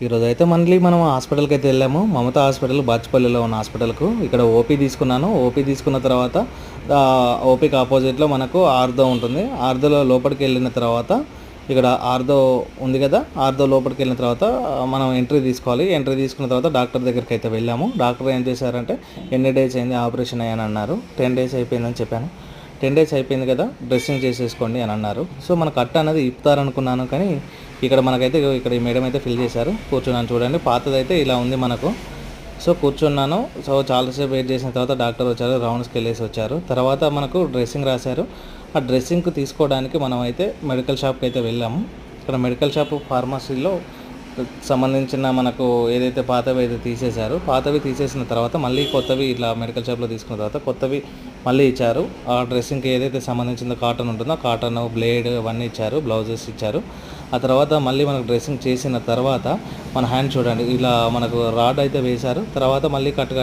ఈరోజైతే మళ్ళీ మనం హాస్పిటల్కి అయితే వెళ్ళాము. మమత హాస్పిటల్ బాచుపల్లిలో ఉన్న హాస్పిటల్కు. ఇక్కడ ఓపీ తీసుకున్నాను. ఓపీ తీసుకున్న తర్వాత ఓపీకి ఆపోజిట్లో మనకు ఆర్థో ఉంటుంది. ఆర్థోలో లోపలికి వెళ్ళిన తర్వాత ఇక్కడ ఆర్థో ఉంది కదా, ఆర్థో లోపలికి వెళ్ళిన తర్వాత మనం ఎంట్రీ తీసుకోవాలి. ఎంట్రీ తీసుకున్న తర్వాత డాక్టర్ దగ్గరికి అయితే వెళ్ళాము. డాక్టర్ ఏం చేశారంటే ఎన్ని డేస్ అయింది ఆపరేషన్ అయ్యాని అన్నారు. 10 days అయిపోయిందని చెప్పాను. 10 days అయిపోయింది కదా, డ్రెస్సింగ్ చేసేసుకోండి అని అన్నారు. సో మన కట్ అనేది ఇప్పుతారనుకున్నాను, కానీ ఇక్కడ మనకైతే ఇక్కడ ఈ మేడం అయితే ఫిల్ చేశారు. కూర్చున్నాను చూడండి, పాతదైతే ఇలా ఉంది మనకు. సో కూర్చున్నాను. సో చాలాసేపు వెయిట్ చేసిన తర్వాత డాక్టర్ వచ్చారు, రౌండ్స్కి వెళ్ళేసి వచ్చారు. తర్వాత మనకు డ్రెస్సింగ్ రాశారు. ఆ డ్రెస్సింగ్ తీసుకోవడానికి మనం అయితే మెడికల్ షాప్కి అయితే వెళ్ళాము. ఇక్కడ మెడికల్ షాప్ ఫార్మసీలో సంబంధించిన మనకు ఏదైతే పాతవి అయితే తీసేశారు, పాతవి తీసేసిన తర్వాత మళ్ళీ కొత్తవి ఇట్లా మెడికల్ షాప్లో తీసుకున్న తర్వాత కొత్తవి మళ్ళీ ఇచ్చారు. ఆ డ్రెస్సింగ్కి ఏదైతే సంబంధించిన కాటన్ ఉంటుందో కాటన్, బ్లేడ్ అవన్నీ ఇచ్చారు, బ్లౌజెస్ ఇచ్చారు. ఆ తర్వాత మళ్ళీ మనకు డ్రెస్సింగ్ చేసిన తర్వాత మన హ్యాండ్ చూడండి, ఇలా మనకు రాడ్ అయితే వేశారు. తర్వాత మళ్ళీ కట్